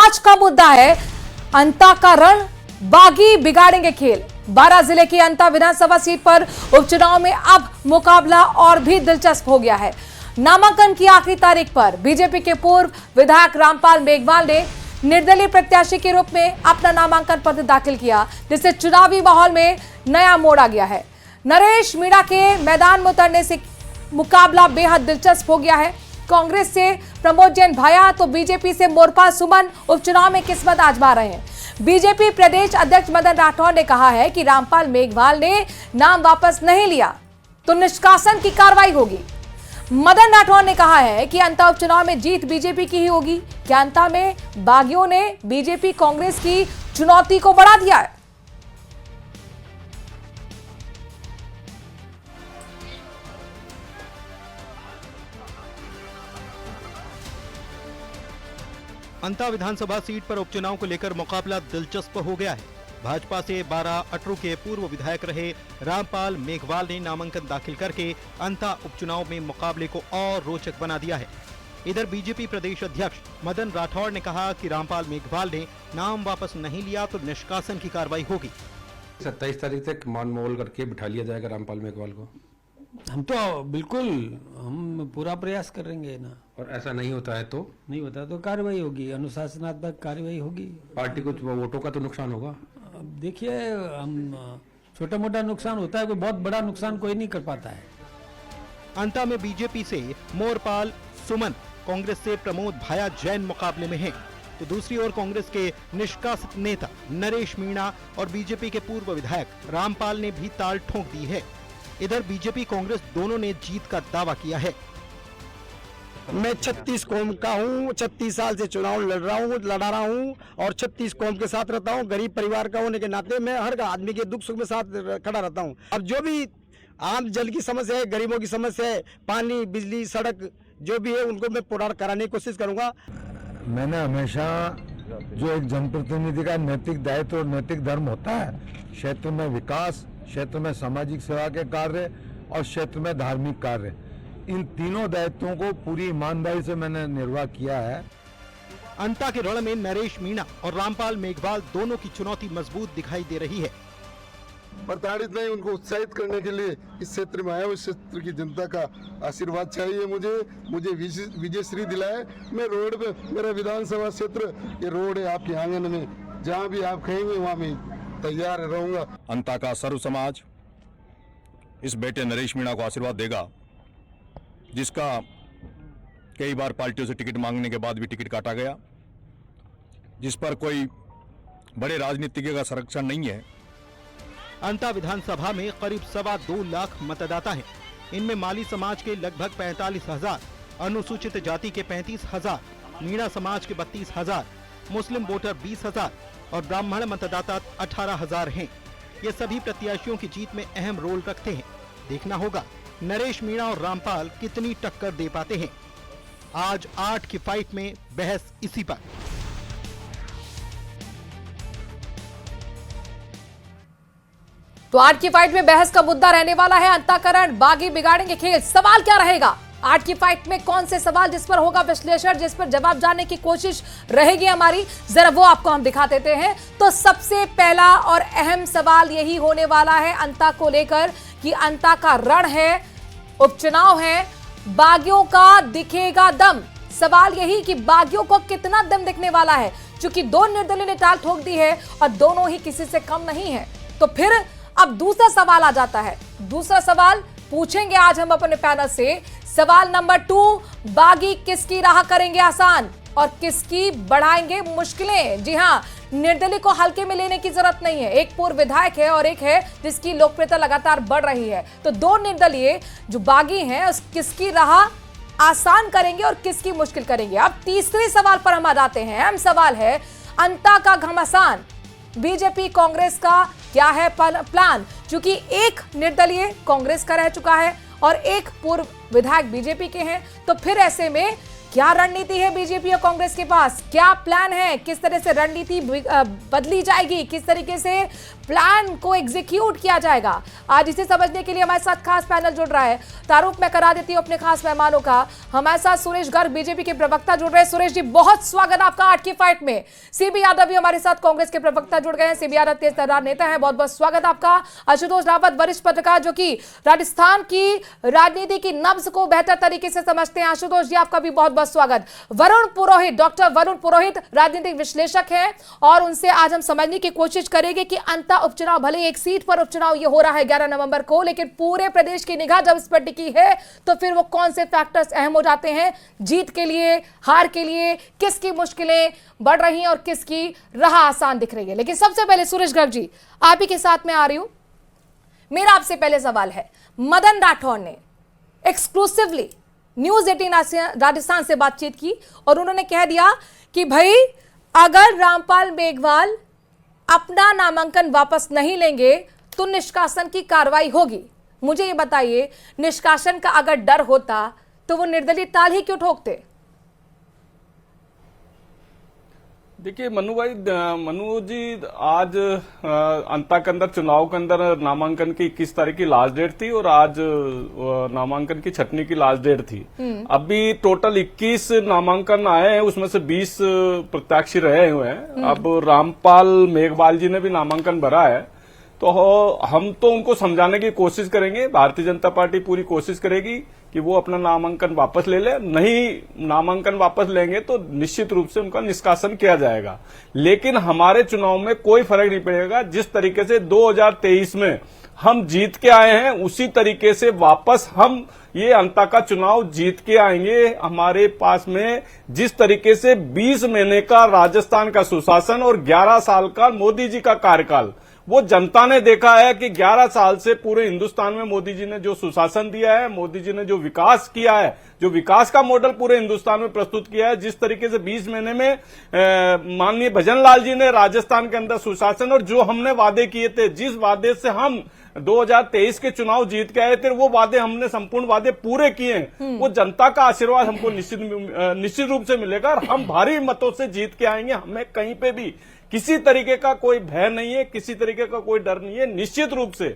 आज का मुद्दा है अंता का रण, बागी बिगाड़ेंगे खेल। बारां जिले की अंता विधानसभा सीट पर उपचुनाव में अब मुकाबला और भी दिलचस्प हो गया है। नामांकन की आखिरी तारीख पर बीजेपी के पूर्व विधायक रामपाल मेघवाल ने निर्दलीय प्रत्याशी के रूप में अपना नामांकन पत्र दाखिल किया, जिससे चुनावी माहौल में नया मोड़ आ गया है। नरेश मीणा के मैदान में उतरने से मुकाबला बेहद दिलचस्प हो गया है। कांग्रेस से प्रमोद जैन भाया तो बीजेपी से मोरपाल सुमन उपचुनाव में किस्मत आजमा रहे हैं। बीजेपी प्रदेश अध्यक्ष मदन राठौर ने कहा है कि रामपाल मेघवाल ने नाम वापस नहीं लिया तो निष्कासन की कार्रवाई होगी। मदन राठौर ने कहा है कि अंता उपचुनाव में जीत बीजेपी की ही होगी। क्या अंता में बागियों ने बीजेपी कांग्रेस की चुनौती को बढ़ा दिया है? अंता विधानसभा सीट पर उपचुनाव को लेकर मुकाबला दिलचस्प हो गया है। भाजपा से बारां अटरू के पूर्व विधायक रहे रामपाल मेघवाल ने नामांकन दाखिल करके अंता उपचुनाव में मुकाबले को और रोचक बना दिया है। इधर बीजेपी प्रदेश अध्यक्ष मदन राठौर ने कहा कि रामपाल मेघवाल ने नाम वापस नहीं लिया तो निष्कासन की कार्रवाई होगी। 27 तारीख तक मान मोल करके बिठा लिया जाएगा रामपाल मेघवाल को। हम तो बिल्कुल हम पूरा प्रयास करेंगे ना। और ऐसा नहीं होता है तो नहीं होता तो कार्रवाई होगी, अनुशासनात्मक कार्रवाई होगी। पार्टी को वोटों का तो नुकसान होगा। अब देखिए, हम छोटा मोटा नुकसान होता है, कोई बहुत बड़ा नुकसान कोई नहीं कर पाता है। अंता में बीजेपी से मोरपाल सुमन, कांग्रेस से प्रमोद भाया जैन मुकाबले में हैं, तो दूसरी ओर कांग्रेस के निष्कासित नेता नरेश मीणा और बीजेपी के पूर्व विधायक रामपाल ने भी ताल ठोक दी है। इधर बीजेपी कांग्रेस दोनों ने जीत का दावा किया है। मैं 36 कौम का हूँ, 36 साल से चुनाव लड़ा रहा हूँ और 36 कौम के साथ रहता हूँ। गरीब परिवार का होने के नाते मैं हर आदमी के दुख सुख में साथ खड़ा रहता हूँ। अब जो भी आम जल की समस्या है, गरीबों की समस्या है, पानी, बिजली, सड़क जो भी है, उनको मैं पूरा कराने की कोशिश करूँगा। मैंने हमेशा जो एक जनप्रतिनिधि का नैतिक दायित्व और नैतिक धर्म होता है, क्षेत्र में विकास, क्षेत्र में सामाजिक सेवा के कार्य और क्षेत्र में धार्मिक कार्य, इन तीनों दायित्वों को पूरी ईमानदारी से मैंने निर्वाह किया है। अंता के रण में नरेश मीणा और रामपाल मेघवाल दोनों की चुनौती मजबूत दिखाई दे रही है। प्रताड़ित नहीं, उनको उत्साहित करने के लिए इस क्षेत्र में आया हूँ। इस क्षेत्र की जनता का आशीर्वाद चाहिए मुझे विजय श्री दिलाए। मैं रोड पे, मेरा विधानसभा क्षेत्र ये रोड है आपके आंगन में, जहाँ भी आप कहेंगे वहाँ मैं तैयार रहूंगा। अंता का सर्व समाज इस बेटे नरेश मीणा को आशीर्वाद देगा, जिसका कई बार पार्टियों से टिकट मांगने के बाद भी टिकट काटा गया, जिस पर कोई बड़े राजनीतिज्ञ का संरक्षण नहीं है। अंता विधानसभा में करीब 2.25 लाख मतदाता हैं। इनमें माली समाज के लगभग 45,000, अनुसूचित जाति के 35,000, मीणा समाज के 32,000, मुस्लिम वोटर 20,000 और ब्राह्मण मतदाता 18,000 हैं। ये सभी प्रत्याशियों की जीत में अहम रोल रखते हैं। देखना होगा नरेश मीणा और रामपाल कितनी टक्कर दे पाते हैं। आज 8 की फाइट में बहस इसी पर। तो 8 की फाइट में बहस का मुद्दा रहने वाला है अंताकरण, बागी बिगाड़ेंगे खेल। सवाल क्या रहेगा 8 की फाइट में? कौन से सवाल जिस पर होगा विश्लेषण, जिस पर जवाब जानने की कोशिश रहेगी हमारी, जरा वो आपको हम दिखा देते हैं। तो सबसे पहला और अहम सवाल यही होने वाला है अंता को लेकर कि अंता का रण है, उपचुनाव है, बागियों का दिखेगा दम। सवाल यही कि बागियों को कितना दम दिखने वाला है, क्योंकि दो निर्दलीय ने टाल ठोक दी है और दोनों ही किसी से कम नहीं है। तो फिर अब दूसरा सवाल आ जाता है। दूसरा सवाल पूछेंगे आज हम अपने पैनल से। सवाल नंबर 2, बागी किसकी राह करेंगे आसान और किसकी बढ़ाएंगे मुश्किलें? जी हां, निर्दलीय को हल्के में लेने की जरूरत नहीं है। एक पूर्व विधायक है और एक है जिसकी लोकप्रियता लगातार बढ़ रही है। तो दो निर्दलीय जो बागी हैं, उस किसकी राह आसान करेंगे और किसकी मुश्किल करेंगे? अब तीसरे सवाल पर हम आ जाते हैं। अहम सवाल है अंता का घमासान, बीजेपी कांग्रेस का क्या है प्लान? क्योंकि एक निर्दलीय कांग्रेस का रह चुका है और एक पूर्व विधायक बीजेपी के हैं, तो फिर ऐसे में क्या रणनीति है बीजेपी और कांग्रेस के पास, क्या प्लान है, किस तरह से रणनीति बदली जाएगी, किस तरीके से प्लान को एग्जीक्यूट किया जाएगा, आज इसे समझने के लिए हमारे साथ खास पैनल जुड़ रहा है। तारुफ मैं करा देती हूं अपने खास मेहमानों का। हमारे साथ सुरेश गर्ग बीजेपी के प्रवक्ता जुड़ रहे हैं। सुरेश जी, बहुत स्वागत आपका आज की फाइट में। सीबी यादव भी हमारे साथ कांग्रेस के प्रवक्ता जुड़ गए हैं। सीबी यादव तेज तर्रार नेता है, बहुत बहुत स्वागत आपका। आशुतोष रावत वरिष्ठ पत्रकार जो कि राजस्थान की राजनीति की नब्ज को बेहतर तरीके से समझते हैं। आशुतोष जी, आपका भी बहुत बहुत स्वागत। वरुण पुरोहित, डॉक्टर वरुण पुरोहित राजनीतिक विश्लेषक हैं और उनसे आज हम समझने की कोशिश करेंगे कि अंतर उपचुनाव, भले एक सीट पर उपचुनाव ये हो रहा है 11 नवंबर को, लेकिन पूरे प्रदेश की निगाह जब इस पर टिकी है तो फिर वो कौन से फैक्टर्स अहम हो जाते हैं जीत के लिए, हार के लिए, किसकी मुश्किलें बढ़ रही हैं और किसकी राह आसान दिख रही है। लेकिन सबसे पहले सुरेश गर्ग जी, आप ही के साथ में आ रही हूं। मेरा आपसे पहले सवाल है, मदन राठौर ने एक्सक्लूसिवली न्यूज 18 राजस्थान से बातचीत की और उन्होंने कह दिया कि भाई अगर रामपाल मेघवाल अपना नामांकन वापस नहीं लेंगे तो निष्कासन की कार्रवाई होगी। मुझे ये बताइए, निष्कासन का अगर डर होता तो वो निर्दलीय ताल ही क्यों ठोकते? देखिए मनु जी, आज अंता के अंदर चुनाव के अंदर नामांकन की 21 तारीख की लास्ट डेट थी और आज नामांकन की छटनी की लास्ट डेट थी। अभी टोटल 21 नामांकन आए हैं, उसमें से 20 प्रत्याशी रहे हुए हैं। अब रामपाल मेघवाल जी ने भी नामांकन भरा है, तो हम तो उनको समझाने की कोशिश करेंगे। भारतीय जनता पार्टी पूरी कोशिश करेगी कि वो अपना नामांकन वापस ले ले। नहीं नामांकन वापस लेंगे तो निश्चित रूप से उनका निष्कासन किया जाएगा। लेकिन हमारे चुनाव में कोई फर्क नहीं पड़ेगा। जिस तरीके से 2023 में हम जीत के आए हैं, उसी तरीके से वापस हम ये अंता का चुनाव जीत के आएंगे। हमारे पास में जिस तरीके से 20 महीने का राजस्थान का सुशासन और 11 साल का मोदी जी का कार्यकाल, वो जनता ने देखा है कि 11 साल से पूरे हिंदुस्तान में मोदी जी ने जो सुशासन दिया है, मोदी जी ने जो विकास किया है, जो विकास का मॉडल पूरे हिंदुस्तान में प्रस्तुत किया है, जिस तरीके से 20 महीने में माननीय भजन लाल जी ने राजस्थान के अंदर सुशासन और जो हमने वादे किए थे, जिस वादे से हम 2023 के चुनाव जीत के आए थे, वो वादे हमने संपूर्ण वादे पूरे किए। वो जनता का आशीर्वाद हमको निश्चित रूप से मिलेगा और हम भारी मतों से जीत के आएंगे। हमें कहीं पे भी किसी तरीके का कोई भय नहीं है, किसी तरीके का कोई डर नहीं है, निश्चित रूप से।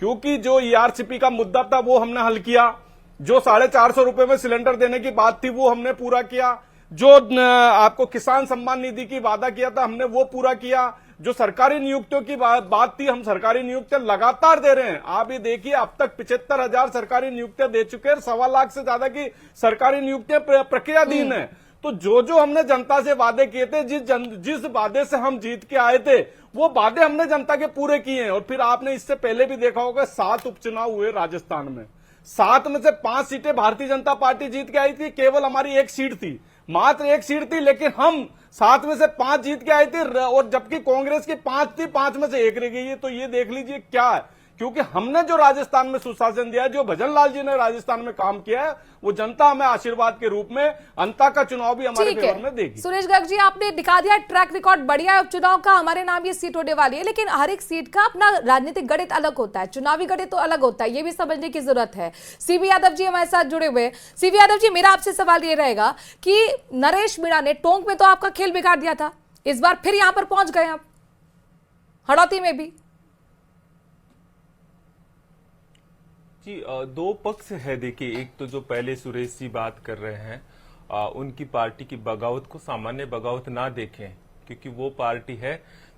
क्योंकि जो ईआरसीपी का मुद्दा था वो हमने हल किया, जो 450 रुपए में सिलेंडर देने की बात थी वो हमने पूरा किया, जो आपको किसान सम्मान निधि की वादा किया था हमने वो पूरा किया, जो सरकारी नियुक्तियों की बात थी, हम सरकारी नियुक्तियां लगातार दे रहे हैं। आप ये देखिए, अब तक 75,000 सरकारी नियुक्तियां दे चुके हैं, 1.25 लाख से ज्यादा की सरकारी नियुक्तियां प्रक्रियाधीन है। तो जो हमने जनता से वादे किए थे, जिस वादे से हम जीत के आए थे, वो वादे हमने जनता के पूरे किए हैं। और फिर आपने इससे पहले भी देखा होगा 7 उपचुनाव हुए राजस्थान में, 7 में से 5 सीटें भारतीय जनता पार्टी जीत के आई थी, केवल हमारी 1 सीट थी, मात्र 1 सीट थी, लेकिन हम 7 में से 5 जीत के आए थे और जबकि कांग्रेस की 5 थी, 5 में से 1 रह गई है। तो ये देख लीजिए क्या है, क्योंकि हमने जो राजस्थान में सुशासन दिया है, जो भजन लाल जी ने राजस्थान में काम किया है, वो जनता हमें आशीर्वाद के रूप में अंता का चुनाव भी हमारे फेवर में देगी। सुरेश गर्ग जी, आपने दिखा दिया ट्रैक रिकॉर्ड बढ़िया है उपचुनाव का, हमारे नाम ये सीट होने वाली है। लेकिन हर एक सीट का अपना राजनीतिक गणित अलग होता है, चुनावी गणित तो अलग होता है, ये भी समझने की जरूरत है। सीबी यादव जी हमारे साथ जुड़े हुए। सीबी यादव जी, मेरा आपसे सवाल ये रहेगा कि नरेश मीणा ने टोंक में तो आपका खेल बिगाड़ दिया था, इस बार फिर यहां पर पहुंच गए आप, हड़ौती में भी। जी, 2 पक्ष है। देखिए, एक तो जो पहले सुरेश जी बात कर रहे हैं, उनकी पार्टी की बगावत को सामान्य बगावत ना देखें, क्योंकि वो पार्टी है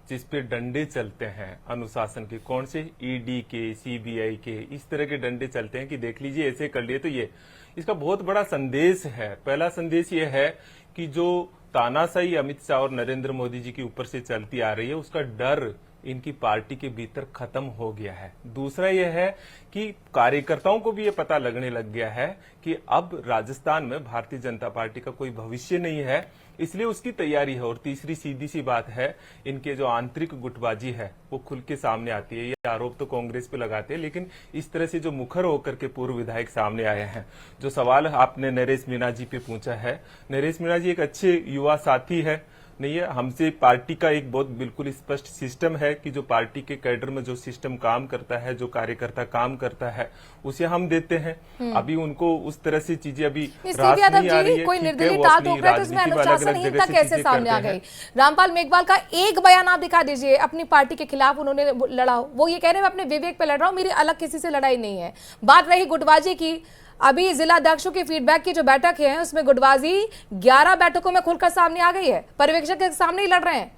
जिस पे डंडे चलते हैं अनुशासन के। कौन से? ईडी के, सीबीआई के, इस तरह के डंडे चलते हैं कि देख लीजिए ऐसे कर लिए तो ये। इसका बहुत बड़ा संदेश है। पहला संदेश ये है कि जो तानाशाही अमित शाह और नरेंद्र मोदी जी के ऊपर से चलती आ रही है, उसका डर इनकी पार्टी के भीतर खत्म हो गया है। दूसरा यह है कि कार्यकर्ताओं को भी ये पता लगने लग गया है कि अब राजस्थान में भारतीय जनता पार्टी का कोई भविष्य नहीं है, इसलिए उसकी तैयारी है। और तीसरी सीधी सी बात है, इनके जो आंतरिक गुटबाजी है वो खुल के सामने आती है। ये आरोप तो कांग्रेस पे लगाते हैं, लेकिन इस तरह से जो मुखर होकर के पूर्व विधायक सामने आए हैं। जो सवाल आपने नरेश मीणा जी पे पूछा है, नरेश मीणा जी एक अच्छे युवा साथी है। नहीं है। हमसे पार्टी का एक बहुत बिल्कुल स्पष्ट सिस्टम है कि जो पार्टी के कैडर में जो सिस्टम काम करता है, जो कार्यकर्ता काम करता है, उसे हम देते हैं। अभी उनको उस तरह से चीजें अभी रास नहीं आ रही है। कोई निर्दलीय टाल ठोक रहा है तो इसमें अनुशासनहीनता कैसे सामने आ गई? रामपाल मेघवाल का एक बयान आप दिखा दीजिए, अपनी पार्टी के खिलाफ उन्होंने लड़ा, वो ये कह रहे हैं मैं अपने विवेक पे लड़ रहा हूँ, मेरी अलग किसी से लड़ाई नहीं है। बात रही गुटबाजी की, अभी जिला अध्यक्षों की फीडबैक की जो बैठक है उसमें गुटबाजी 11 बैठकों में खुलकर सामने आ गई है। पर्यवेक्षक के सामने ही लड़ रहे हैं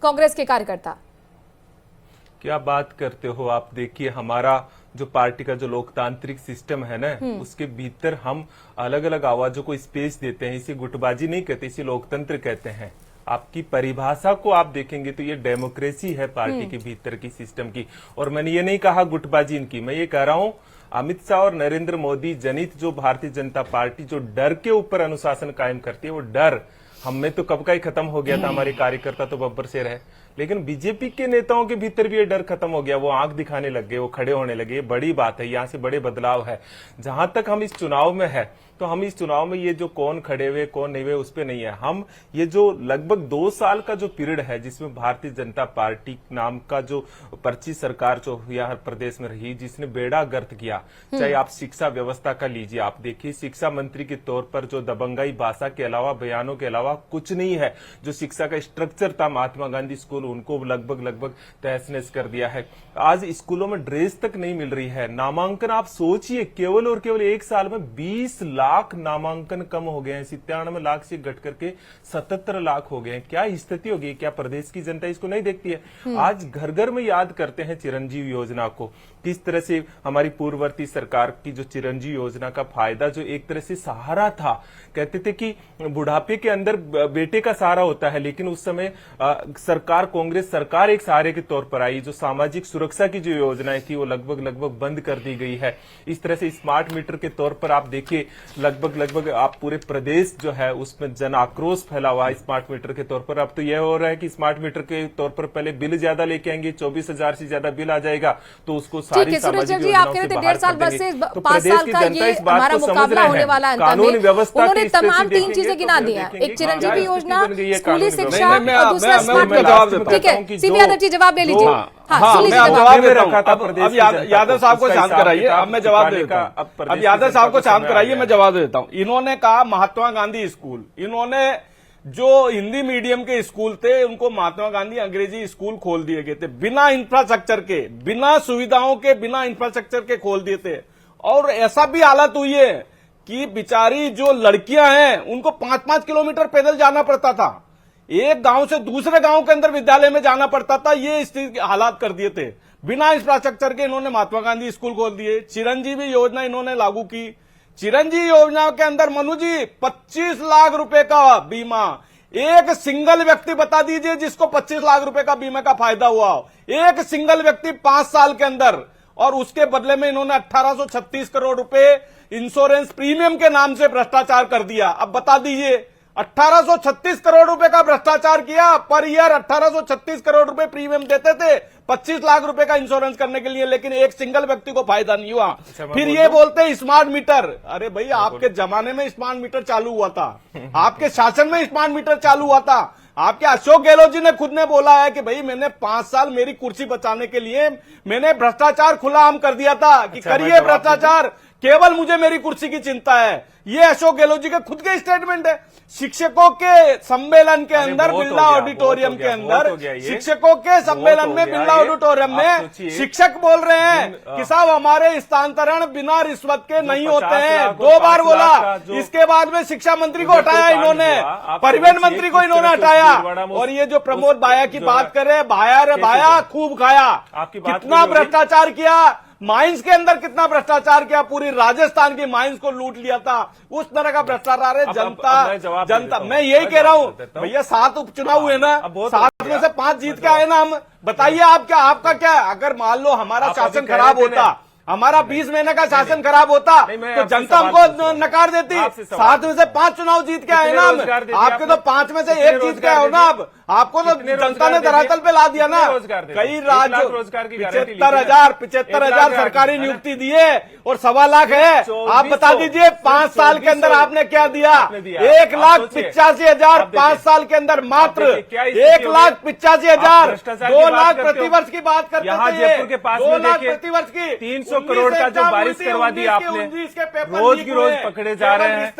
कांग्रेस के कार्यकर्ता। क्या बात करते हो आप? देखिए, हमारा जो पार्टी का जो लोकतांत्रिक सिस्टम है ना, उसके भीतर हम अलग अलग आवाजों को स्पेस देते हैं। इसे गुटबाजी नहीं कहते, इसे लोकतंत्र कहते हैं। आपकी परिभाषा को आप देखेंगे तो ये डेमोक्रेसी है पार्टी के भीतर की सिस्टम की। और मैंने ये नहीं कहा गुटबाजी इनकी, मैं ये कह रहा हूं अमित शाह और नरेंद्र मोदी जनित जो भारतीय जनता पार्टी जो डर के ऊपर अनुशासन कायम करती है, वो डर हम में तो कब का ही खत्म हो गया था। हमारे कार्यकर्ता तो बब्बर शेर है, लेकिन बीजेपी के नेताओं के भीतर भी ये डर खत्म हो गया। वो आंख दिखाने लग गए, वो खड़े होने लगे। ये बड़ी बात है, यहाँ से बड़े बदलाव है। जहां तक हम इस चुनाव में है, तो हम इस चुनाव में ये जो कौन खड़े हुए कौन नहीं हुए उस पे नहीं है। हम ये जो लगभग 2 साल का जो पीरियड है, जिसमें भारतीय जनता पार्टी नाम का जो पर्ची सरकार जो यहाँ प्रदेश में रही, जिसने बेड़ा गर्क किया, चाहे आप शिक्षा व्यवस्था का लीजिए, आप देखिए शिक्षा मंत्री के तौर पर जो दबंगाई भाषा के अलावा, बयानों के अलावा कुछ नहीं है। जो शिक्षा का स्ट्रक्चर था महात्मा गांधी स्कूल, उनको लगभग तहस नहस कर दिया है। आज स्कूलों में ड्रेस तक नहीं मिल रही है। नामांकन आप सोचिए, केवल और केवल 1 साल में 20 लाख नामांकन कम हो गए हैं। 97 लाख से घट करके 77 लाख हो गए हैं। क्या स्थिति होगी? क्या प्रदेश की जनता इसको नहीं देखती है? आज घर घर में याद करते हैं चिरंजीवी योजना को, किस तरह से हमारी पूर्ववर्ती सरकार की जो चिरंजीवी योजना का फायदा, जो एक तरह से सहारा था, कहते थे कि बुढ़ापे के अंदर बेटे का सहारा होता है, लेकिन उस समय सरकार, कांग्रेस सरकार एक सहारे के तौर पर आई। जो सामाजिक सुरक्षा की जो योजनाएं थी वो लगभग बंद कर दी गई है। इस तरह से स्मार्ट मीटर के तौर पर आप देखिए, लगभग आप पूरे प्रदेश जो है उसमें जन आक्रोश फैला हुआ है स्मार्ट मीटर के तौर पर। अब तो यह हो रहा है कि स्मार्ट मीटर के तौर पर पहले बिल ज्यादा लेके आएंगे, 24,000 से ज्यादा बिल आ जाएगा, तो उसको सारी सामाजिक योजनाओं से बाहर कर देंगे। तो प्रदेश की जनता इस बात को समझ रहे हैं। कानून व्यवस्था की तमाम 3 चीजें गिना दी हैं, एक चिरंजीवी योजना, स्कूली शिक्षा और दूसरा स्मार्ट मीटर। ठीक है, सीपी यादव जी जवाब ले लीजिए। हाँ, मैं जवाब दे रहा हूँ। अब यादव साहब को शांत कराइए, अब मैं जवाब देता हूँ। अब यादव साहब को शांत कराइए, मैं जवाब देता हूँ। इन्होंने कहा महात्मा गांधी स्कूल, इन्होंने जो हिंदी मीडियम के स्कूल थे उनको महात्मा गांधी अंग्रेजी स्कूल खोल दिए गए थे, बिना इंफ्रास्ट्रक्चर के, बिना सुविधाओं के, बिना इंफ्रास्ट्रक्चर के खोल दिए थे। और ऐसा भी हालत हुई है कि बेचारी जो लड़कियां हैं उनको 5-5 किलोमीटर पैदल जाना पड़ता था, एक गांव से दूसरे गांव के अंदर विद्यालय में जाना पड़ता था। ये स्थिति हालात कर दिए थे। बिना इंफ्रास्ट्रक्चर के इन्होंने महात्मा गांधी स्कूल खोल दिए। चिरंजीवी योजना इन्होंने लागू की। चिरंजीवी योजना के अंदर मनु जी 25 लाख रुपए का बीमा, एक सिंगल व्यक्ति बता दीजिए जिसको 25 लाख रुपए का बीमा का फायदा हुआ हो, एक सिंगल व्यक्ति 5 साल के अंदर। और उसके बदले में इन्होंने 1836 करोड़ रुपए इंश्योरेंस प्रीमियम के नाम से भ्रष्टाचार कर दिया। अब बता दीजिए, 1836 करोड़ रुपए का भ्रष्टाचार किया। पर ईयर 1836 करोड़ रुपए प्रीमियम देते थे 25 लाख रुपए का इंश्योरेंस करने के लिए, लेकिन एक सिंगल व्यक्ति को फायदा नहीं हुआ। फिर ये बोलते हैं स्मार्ट मीटर। अरे भाई, आपके जमाने में स्मार्ट मीटर चालू हुआ था, आपके शासन में स्मार्ट मीटर चालू हुआ था। आपके अशोक गहलोत जी ने खुद ने बोला है कि भाई मैंने 5 साल मेरी कुर्सी बचाने के लिए मैंने भ्रष्टाचार खुला आम कर दिया था कि करिए भ्रष्टाचार, केवल मुझे मेरी कुर्सी की चिंता है। ये अशोक गहलोत जी के खुद के स्टेटमेंट है। शिक्षकों के सम्मेलन के अंदर बिरला ऑडिटोरियम के अंदर, शिक्षकों के सम्मेलन में बिरला ऑडिटोरियम में शिक्षक बोल रहे हैं कि साहब हमारे स्थानांतरण बिना रिश्वत के नहीं होते हैं। 2 बार बोला। इसके बाद में शिक्षा मंत्री को हटाया इन्होंने, परिवहन मंत्री को इन्होंने हटाया। और ये जो प्रमोद भाया की बात कर रहे हैं, भाया रे भाया खूब खाया, कितना भ्रष्टाचार किया, माइंस के अंदर कितना भ्रष्टाचार किया, पूरी राजस्थान की माइंस को लूट लिया था। उस तरह का भ्रष्टाचार है। जनता मैं यही कह रहा हूं भैया, 7 उपचुनाव हुए ना, 7 में से 5 जीत के आए ना हम। बताइए आपका क्या, अगर मान लो हमारा शासन खराब होता, हमारा 20 महीने का शासन खराब होता तो जनता हमको नकार देती। 7 में से 5 चुनाव जीत के आए ना हम, आपके तो 5 में से 1 जीत के हो ना। अब आपको तो जनता ने धरातल पे ला दिया ना। कई राज्यों 75,000 सरकारी नियुक्ति दिए और 1.25 लाख है। आप बता दीजिए 5 साल के अंदर आपने क्या दिया? 1,85,000 5 साल के अंदर, मात्र 1,85,000। 2 लाख प्रतिवर्ष की बात करते यहाँ थे, जयपुर के पास 2 में लाख देखिए, प्रतिवर्ष की 300 करोड़ का जो बारिश करवा दी आपने, रोज की रोज पकड़े जा रहे हैं।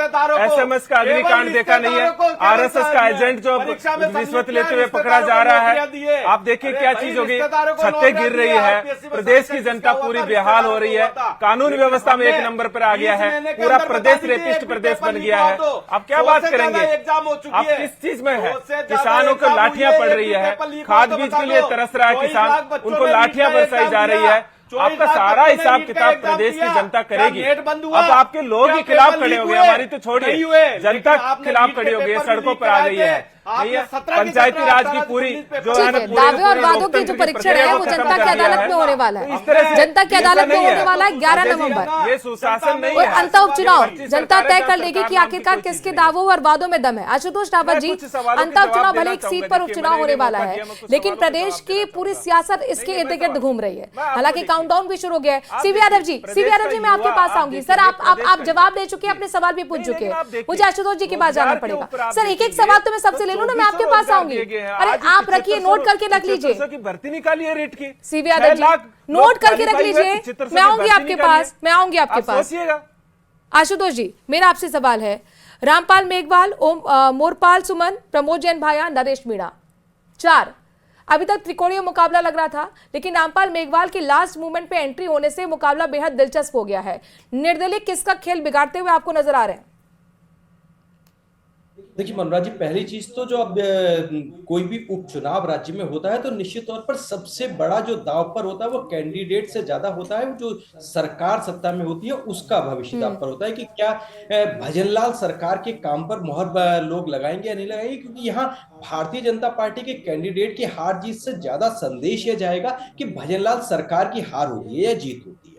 SMS का अग्निकांड देखा नहीं है, RSS का एजेंट जो रिश्वत लेते हुए पकड़ा जा रहा है। आप देखिए क्या चीज होगी, छतें गिर रही है, प्रदेश की जनता पूरी बेहाल हो रही है, कानून व्यवस्था में 1 नंबर पर आ गया है, पूरा प्रदेश रेपिस्ट प्रदेश बन गया है। आप क्या बात करेंगे? आप किस चीज में है? किसानों को लाठियां पड़ रही है, खाद बीज के लिए तरस रहा है किसान, उनको लाठियां बरसाई जा रही है। आपका सारा हिसाब किताब प्रदेश की जनता करेगी। अब आपके लोग ही खिलाफ खड़े हो गए, हमारी तो छोड़िए, जनता खिलाफ खड़ी हो गई, सड़कों पर आ गई है। पंचायती राज की पूरी जो है ना, दावे और वादों की जो परीक्षण है वो जनता की अदालत में होने वाला है। जनता की अदालत में होने वाला है 11 नवंबर। ये सुशासन नहीं और है। अंत उपचुनाव जनता तय कर लेगी कि आखिरकार किसके दावों और वादों में दम है। आशुतोष रावत जी, अंत उपचुनाव भले एक सीट पर उपचुनाव होने वाला है, लेकिन प्रदेश की पूरी सियासत इसके इर्द गिर्द घूम रही है। हालांकि काउंटडाउन भी शुरू हो गया है। सीवी यादव जी, मैं आपके पास आऊंगी। सर, आप जवाब दे चुके हैं, अपने सवाल भी पूछ चुके हैं, मुझे आशुतोष जी के पास जाना पड़ेगा। सर, एक सवाल तो मैं सबसे ना, मैं आपके पास आऊंगी। अरे आप रखिए, नोट करके रख लीजिए। की भर्ती निकाली है रेट की, सीवी यादव जी, नोट करके रख लीजिए। मैं आऊंगी आपके पास, आशुतोष जी, मेरा आपसे सवाल है। रामपाल मेघवाल, मोरपाल सुमन, प्रमोद जैन भाया, नरेश मीणा, 4। अभी तक त्रिकोणीय मुकाबला लग रहा था, लेकिन रामपाल मेघवाल की लास्ट मूवमेंट पे एंट्री होने से मुकाबला बेहद दिलचस्प हो गया है। निर्दलीय किसका खेल बिगाड़ते हुए आपको नजर आ रहे हैं? देखिए मनोराज जी, पहली चीज तो जो अब कोई भी उपचुनाव राज्य में होता है तो निश्चित तौर पर सबसे बड़ा जो दांव पर होता है वो कैंडिडेट से ज्यादा होता है। जो सरकार सत्ता में होती है उसका भविष्य दांव पर होता है कि क्या भजनलाल सरकार के काम पर मोहर लोग लगाएंगे या नहीं लगाएंगे, क्योंकि यहाँ भारतीय जनता पार्टी के कैंडिडेट की हार जीत से ज्यादा संदेश यह जाएगा कि भजनलाल सरकार की हार होती है या जीत होती है।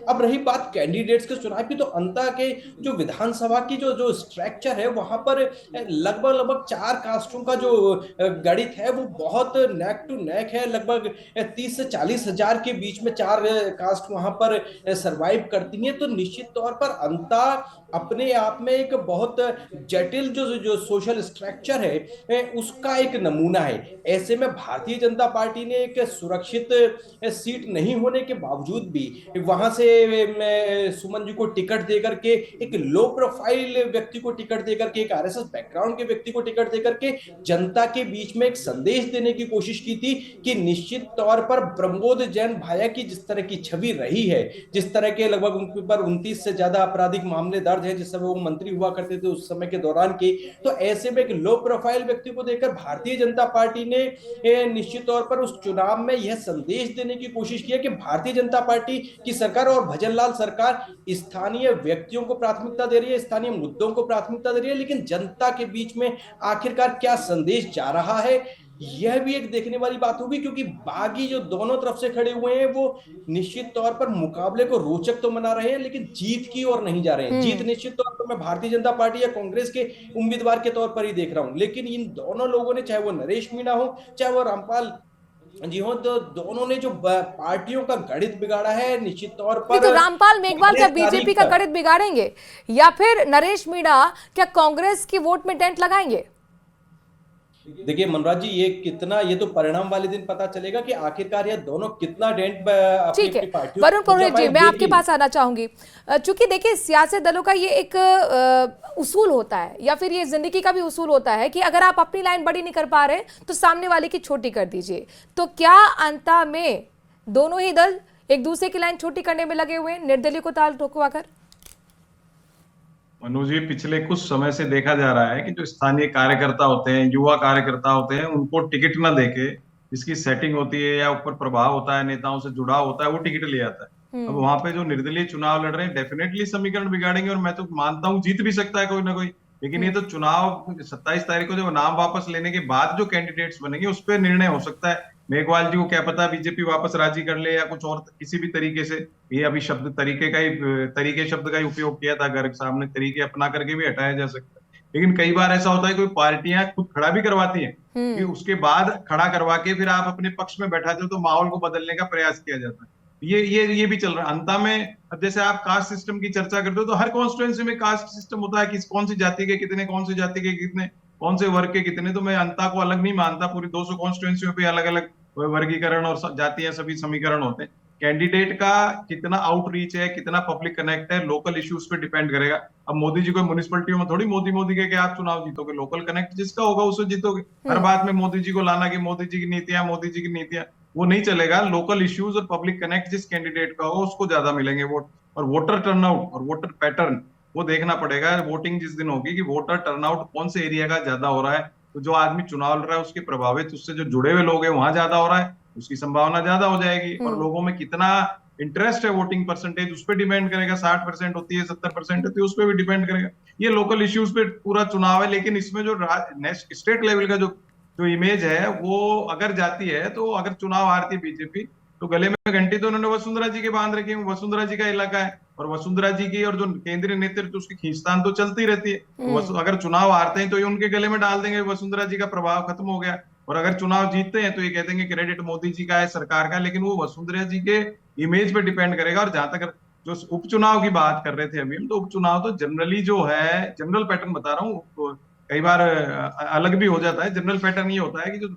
अब रही बात कैंडिडेट्स के चुनाव की, तो अंता के जो विधानसभा की जो स्ट्रक्चर है वहां पर लगभग 4 कास्टों का जो गणित है वो बहुत नेक टू नेक है। लगभग 30 से 40 हजार के बीच में 4 कास्ट वहां पर सरवाइव करती हैं। तो निश्चित तौर पर अंता अपने आप में एक बहुत जटिल जो सोशल स्ट्रक्चर है उसका एक नमूना है। ऐसे में भारतीय जनता पार्टी ने एक सुरक्षित सीट नहीं होने के बावजूद भी वहां से सुमन जी को टिकट देकर के, एक लो प्रोफाइल व्यक्ति को टिकट देकर के, एक आरएसएस बैकग्राउंड के व्यक्ति को टिकट देकर के जनता के बीच में एक संदेश देने की कोशिश की थी कि निश्चित तौर पर प्रमोद जैन भाया की जिस तरह की छवि रही है, जिस तरह के लगभग उनके ऊपर 29 से ज्यादा आपराधिक मामले दर्ज है जिस समय वो मंत्री हुआ करते थे उस समय के दौरान की, तो ऐसे में एक लो प्रोफाइल व्यक्ति को देकर भारतीय जनता पार्टी ने निश्चित तौर पर उस चुनाव में यह संदेश देने की कोशिश की कि भारतीय जनता पार्टी की सरकार और भजनलाल सरकार स्थानीय व्यक्तियों को प्राथमिकता दे रही है, स्थानीय मुद्दों को प्राथमिकता दे रही है, लेकिन जनता के बीच में आखिरकार क्या संदेश जा रहा है यह भी एक देखने वाली बात होगी। क्योंकि बागी जो दोनों तरफ से खड़े हुए हैं वो निश्चित तौर पर मुकाबले को रोचक तो बना रहे हैं लेकिन जीत की ओर नहीं जा रहे हैं। जीत निश्चित तौर पर मैं भारतीय जनता पार्टी या कांग्रेस के उम्मीदवार के तौर पर ही देख रहा हूं, लेकिन इन दोनों लोगों ने, चाहे वो नरेश मीणा हो चाहे वो रामपाल जी हो, तो दोनों ने जो पार्टियों का गणित बिगाड़ा है निश्चित तौर पर। तो रामपाल मेघवाल क्या बीजेपी का गणित बिगाड़ेंगे या फिर नरेश मीणा क्या कांग्रेस की वोट में डेंट लगाएंगे? देखिए मनोराज जी, ये तो परिणाम वाले दिन पता चलेगा कि आखिरकार ये दोनों कितना डेंट ठीक है। वरुण पुरोहित जी, मैं आपके पास आना चाहूंगी। चूंकि देखिए सियासी दलों का ये एक उसूल होता है या फिर ये जिंदगी का भी उसूल होता है कि अगर आप अपनी लाइन बड़ी नहीं कर पा रहे तो सामने वाले की छोटी कर दीजिए। तो क्या अंता में दोनों ही दल एक दूसरे की लाइन छोटी करने में लगे हुए हैं, निर्दलीय को ताल ठोकवाकर? मनु जी, पिछले कुछ समय से देखा जा रहा है कि जो स्थानीय कार्यकर्ता होते हैं, युवा कार्यकर्ता होते हैं, उनको टिकट ना देके जिसकी सेटिंग होती है या ऊपर प्रभाव होता है, नेताओं से जुड़ाव होता है, वो टिकट ले आता है। अब वहां पे जो निर्दलीय चुनाव लड़ रहे हैं डेफिनेटली समीकरण बिगाड़ेंगे और मैं तो मानता हूँ जीत भी सकता है कोई ना कोई, लेकिन ये तो चुनाव 27 तारीख को जब नाम वापस लेने के बाद जो कैंडिडेट्स बनेंगे उस पर निर्णय हो सकता है मेघवाल जी को क्या पता बीजेपी वापस राजी कर ले या कुछ और किसी भी तरीके से, ये अभी तरीके शब्द का ही उपयोग किया था, गर्ग साहब ने तरीके अपना करके भी हटाया जा सकता है। लेकिन कई बार ऐसा होता है कोई पार्टियां खुद खड़ा भी करवाती हैं कि उसके बाद खड़ा करवा के फिर आप अपने पक्ष में बैठाते हो तो माहौल को बदलने का प्रयास किया जाता है। ये भी चल रहा है अंता में। अब जैसे आप कास्ट सिस्टम की चर्चा करते हो तो हर कॉन्स्टिट्यूएंसी में कास्ट सिस्टम होता है कि कौन सी जाति के कितने, कौन सी जाति के कितने, कौन से वर्ग के कितने। तो मैं अंता को अलग नहीं मानता, पूरी 200 कॉन्स्टिट्यूएंसियों पे अलग अलग वर्गीकरण और जातियां सभी समीकरण होते हैं। कैंडिडेट का कितना आउटरीच है, कितना पब्लिक कनेक्ट है, लोकल इश्यूज पे डिपेंड करेगा। अब मोदी जी को म्युनिसिपैलिटियों में थोड़ी मोदी के आप चुनाव जीतोगे, लोकल कनेक्ट जिसका होगा उससे जीतोगे। हर बात में मोदी जी को लाना कि मोदी जी की नीतियां वो नहीं चलेगा। लोकल इश्यूज और पब्लिक कनेक्ट जिस कैंडिडेट का होगा उसको ज्यादा मिलेंगे वोट। और वोटर टर्नआउट और वोटर पैटर्न वो देखना पड़ेगा वोटिंग जिस दिन होगी कि वोटर टर्नआउट कौन से एरिया का ज्यादा हो रहा है। तो जो आदमी चुनाव लड़ रहा है उसके प्रभावित, उससे जो जुड़े हुए लोग हैं वहां ज्यादा हो रहा है, उसकी संभावना ज्यादा हो जाएगी। और लोगों में कितना इंटरेस्ट है वोटिंग परसेंटेज उस पर डिपेंड करेगा। 60% होती है, 70% होती है, उस पर भी डिपेंड करेगा। ये लोकल इश्यूज पे पूरा चुनाव है। लेकिन इसमें जो स्टेट लेवल का जो इमेज है वो अगर जाती है, तो अगर चुनाव हारती है बीजेपी तो गले में घंटी तो उन्होंने वसुंधरा जी के बांध रखी है। वसुंधरा जी का इलाका है और वसुंधरा जी की और जो केंद्रीय नेतृत्व उसकी खींचतान तो चलती रहती है। तो अगर चुनाव हारते हैं तो ये उनके गले में डाल देंगे वसुंधरा जी का प्रभाव खत्म हो गया। और अगर चुनाव जीतते हैं तो ये कह देंगे क्रेडिट मोदी जी का है, सरकार का। लेकिन वो वसुंधरा जी के इमेज पे डिपेंड करेगा। और जहां तक जो उपचुनाव की बात कर रहे थे अभी हम, तो उपचुनाव तो जनरली जो है, जनरल पैटर्न बता रहा हूँ, कई बार अलग भी हो जाता है। जनरल पैटर्न ये होता है कि जो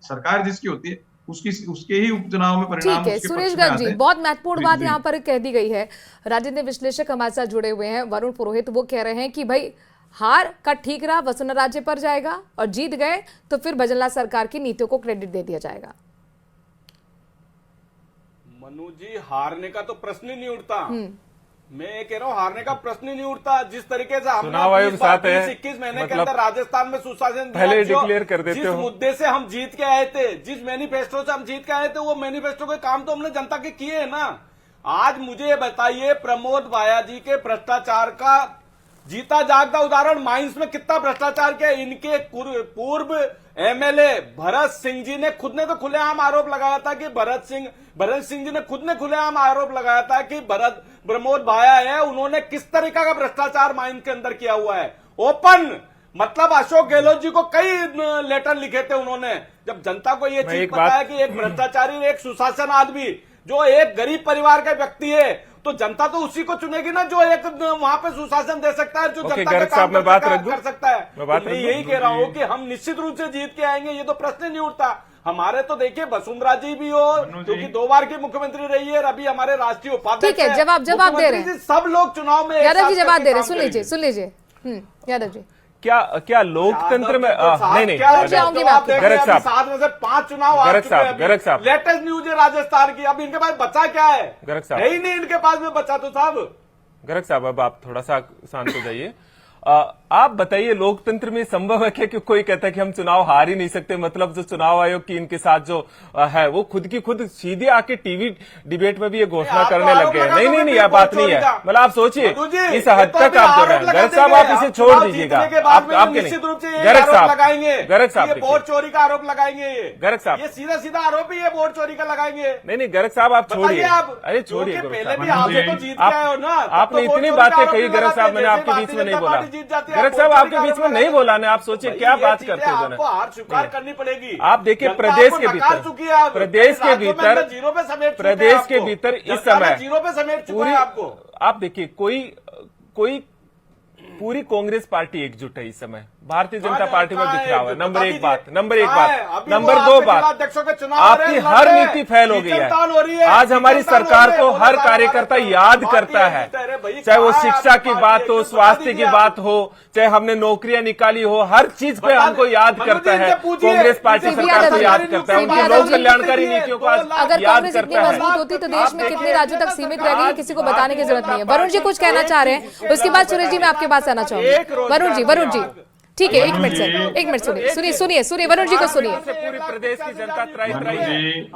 सरकार जिसकी होती है उसके ही उपचुनाव में परिणाम। ठीक है सुरेश गर्ग जी, बहुत महत्वपूर्ण बात यहाँ पर कह दी गई है। राजनीतिक विश्लेषक हमारे साथ जुड़े हुए हैं, वरुण पुरोहित, वो कह रहे हैं कि भाई हार का ठीक रहा वसुंधरा राज्य पर जाएगा और जीत गए तो फिर भजनलाल सरकार की नीतियों को क्रेडिट दे दिया जाएगा। मनु जी, हारने का तो प्रश्न ही नहीं उठता। मैं ये कह रहा हूँ हारने का प्रश्न ही नहीं उठता। जिस तरीके से चुनाव आयोग साथ है, 21 महीने के अंदर राजस्थान में सुशासन पहले डिक्लेयर कर देते जिस मुद्दे से हम जीत के आए थे, जिस मैनिफेस्टो से हम जीत के आए थे, वो मैनिफेस्टो के काम तो हमने जनता के किए है ना। आज मुझे बताइए, प्रमोद भाया जी के भ्रष्टाचार का जीता जागता उदाहरण माइंस में कितना भ्रष्टाचार किया। इनके पूर्व एमएलए भरत सिंह जी ने खुद ने तो खुलेआम आरोप लगाया था कि भरत सिंह जी ने खुद ने खुलेआम आरोप लगाया था कि प्रमोद भाया है, उन्होंने किस तरीका का भ्रष्टाचार माइंस के अंदर किया हुआ है। ओपन मतलब अशोक गहलोत जी को कई लेटर लिखे थे उन्होंने, जब जनता को यह चीज पता है कि एक भ्रष्टाचारी, एक सुशासन आदमी जो एक गरीब परिवार का व्यक्ति है, तो जनता तो उसी को चुनेगी ना जो एक वहां पे सुशासन दे सकता है, जो जनता का काम कर सकता है। मैं यही कह रहा हूँ कि हम निश्चित रूप से जीत के आएंगे, ये तो प्रश्न नहीं उठता। हमारे तो देखिए वसुंधरा जी भी हो, क्योंकि 2 बार की मुख्यमंत्री रही है, अभी हमारे राष्ट्रीय उपाध्यक्ष। ठीक है, जवाब दे रहे हैं सब लोग चुनाव में। यादव जी जवाब दे रहे हैं, सुन लीजिए यादव जी। क्या लोकतंत्र में नहीं गर्ग साहब 7 में से 5 चुनाव गर्ग साहब लेटेस्ट न्यूज है राजस्थान की। अब इनके पास बचा क्या है? गर्ग साहब नहीं इनके पास में बचा तो साहब। गर्ग साहब अब आप थोड़ा सा शांत हो जाइए। आप बताइए, लोकतंत्र में संभव है कि कोई कहता है कि हम चुनाव हार ही नहीं सकते? मतलब जो चुनाव आयोग की इनके साथ जो है वो खुद सीधे आके टीवी डिबेट में भी ये घोषणा करने लग गए। नहीं यह बात नहीं है। मतलब आप सोचिए इस हद तक आप जो है। गर्ग साहब आप इसे छोड़ दीजिएगा, आपके निश्चित रूप से गर्ग साहब वोट चोरी का आरोप लगाएंगे। गर्ग साहब ये सीधा आरोप ही है, वोट चोरी का लगाएंगे। नहीं गर्ग साहब आप छोड़िए, अरे छोड़िए। पहले भी आप तो जीत के आए हो ना। आपने इतनी बातें कही गर्ग साहब, मैंने आपके बीच में नहीं बोला। गर्ग साहब आपके बीच में नहीं बोला ने, आप सोचिए क्या बात करते हो। आपको हार स्वीकार करनी पड़ेगी। आप देखिए प्रदेश के भीतर इस समय जीरो पे समेट चुका है आपको। आप देखिए कोई पूरी कांग्रेस पार्टी एकजुट है इस समय। भारतीय जनता पार्टी में दिख रहा है। नंबर एक बात। नंबर 2 बात, आपकी हर नीति फेल हो गई है। आज हमारी सरकार को हर कार्यकर्ता याद करता है, चाहे वो शिक्षा की बात हो, स्वास्थ्य की बात हो, चाहे हमने नौकरियां निकाली हो, हर चीज पे हमको याद करता है। कांग्रेस पार्टी सरकार को याद करता है, उनकी लोक कल्याणकारी नीतियों को अगर कांग्रेस इतनी मजबूत होती तो देश में कितने राज्यों तक सीमित रह गई, किसी को बताने की जरूरत नहीं है। वरुण जी कुछ कहना चाह रहे हैं, उसके बाद सुरेश जी मैं आपके पास आना चाहूंगी। वरुण जी ठीक है, एक मिनट सुनिए वरुण जी को सुनिए। पूरी प्रदेश की जनता त्राही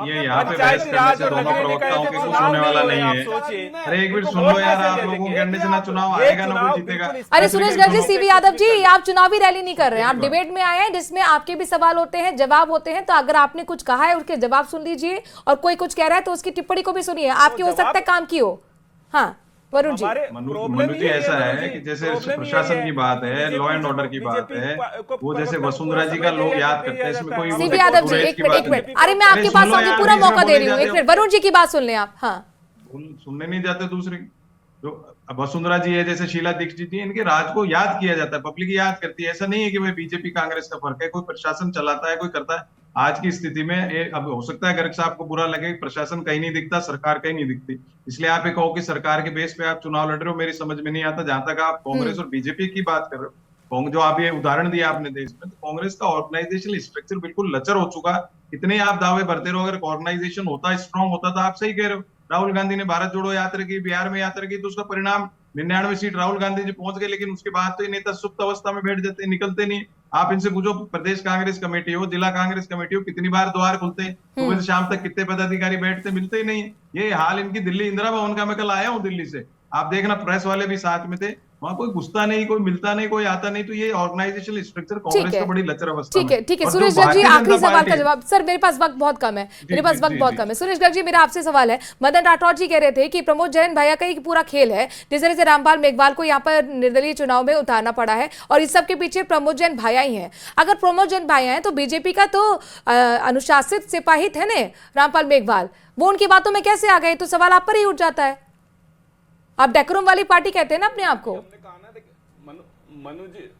ये यहाँ पे बहस करने से दोनों प्रवक्ताओं के कुछ होने वाला नहीं है। अरे एक मिनट सुन लो यार, आप लोगों के कहने से ना चुनाव आएगा ना कोई जीतेगा। अरे सुरेश गर्ग जी, सीवी यादव जी, आप चुनावी रैली नहीं कर रहे हैं, आप डिबेट में आए हैं जिसमें आपके भी सवाल होते हैं, जवाब होते हैं। तो अगर आपने कुछ कहा है उसके जवाब सुन लीजिए, और कोई कुछ कह रहा है तो उसकी टिप्पणी को भी सुनिए। आपकी हो सकता है काम की हो। हाँ वरुण जी। मनु जी, ऐसा है कि जैसे प्रशासन की बात है, लॉ एंड ऑर्डर की बात है, वो जैसे वसुंधरा जी का लोग याद करते हैं, इसमें कोई सीवी यादव जी, एक मिनट, अरे मैं आपके पास आके पूरा मौका दे रही हूँ। एक मिनट, वरुण जी की बात सुन लें आप। हाँ, सुनने नहीं जाते दूसरे। जो वसुंधरा जी है, जैसे शीला दीक्षित जी, इनके राज को याद किया जाता है, पब्लिक याद करती है। ऐसा नहीं है कि भाई बीजेपी कांग्रेस का फर्क है, कोई प्रशासन चलाता है, कोई करता है। आज की स्थिति में अब हो सकता है गर्ग साहब को बुरा लगे, प्रशासन कहीं नहीं दिखता, सरकार कहीं नहीं दिखती, इसलिए आप ये कहो कि सरकार के बेस पे आप चुनाव लड़ रहे हो, मेरी समझ में नहीं आता। जहां तक आप कांग्रेस और बीजेपी की बात कर रहे हो, जो आप ये उदाहरण दिया आपने देश में, तो कांग्रेस का ऑर्गेनाइजेशनल स्ट्रक्चर बिल्कुल लचर हो चुका। कितने आप दावे भरते रहो, अगर ऑर्गेनाइजेशन होता, स्ट्रॉन्ग होता, तो आप सही कह रहे हो। राहुल गांधी ने भारत जोड़ो यात्रा की, बिहार में यात्रा की, तो उसका परिणाम 99 सीट राहुल गांधी जी पहुंच गए, लेकिन उसके बाद तो ये नेता सुप्त अवस्था में बैठ जाते, निकलते नहीं। आप इनसे पूछो, प्रदेश कांग्रेस कमेटी हो, जिला कांग्रेस कमेटी हो, कितनी बार द्वार खुलते, सुबह से शाम तक कितने पदाधिकारी बैठते, मिलते ही नहीं। ये हाल इनकी दिल्ली इंदिरा भवन का, मैं कल आया हूँ दिल्ली से, आप देखना प्रेस वाले भी साथ में थे, वहां कोई घुसता नहीं, कोई मिलता नहीं, कोई आता नहीं। तो ये ऑर्गेनाइजेशनल स्ट्रक्चर कांग्रेस का बड़ी लचर अवस्था में। ठीक है सुरेश गर्ग जी, आखिरी सवाल का जवाब। सर मेरे पास वक्त बहुत कम है, सुरेश गर्ग जी, मेरा आपसे सवाल है। मदन राठौर जी कह रहे थे कि प्रमोद जैन भैया का एक पूरा खेल है, जिस तरह से रामपाल मेघवाल को यहाँ पर निर्दलीय चुनाव में उतारना पड़ा है, और इस सब के पीछे प्रमोद जैन भैया ही है। अगर प्रमोद जैन भैया है तो बीजेपी का तो अनुशासित सिपाही थे न रामपाल मेघवाल, वो उनकी बातों में कैसे आ गए? तो सवाल आप पर ही उठ जाता है। आप डेकोरम वाली पार्टी कहते हैं ना अपने आप को।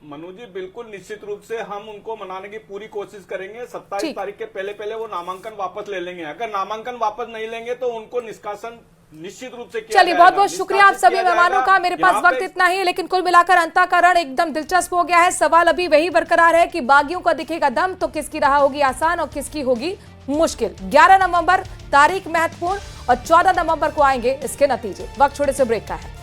मनु जी बिल्कुल निश्चित रूप से हम उनको मनाने की पूरी कोशिश करेंगे। 27 तारीख के पहले वो नामांकन वापस ले लेंगे। अगर नामांकन वापस नहीं लेंगे तो उनको निष्कासन निश्चित रूप से किया चलिए, बहुत बहुत शुक्रिया आप सभी मेहमानों का। मेरे पास वक्त इतना ही है, लेकिन कुल मिलाकर अंताकरण एकदम दिलचस्प हो गया है। सवाल अभी वही बरकरार है कि बागियों का दिखेगा दम, तो किसकी राह होगी आसान और किसकी होगी मुश्किल। 11 नवंबर तारीख महत्वपूर्ण, और 14 नवंबर को आएंगे इसके नतीजे। वक्त छोटे से ब्रेक का है।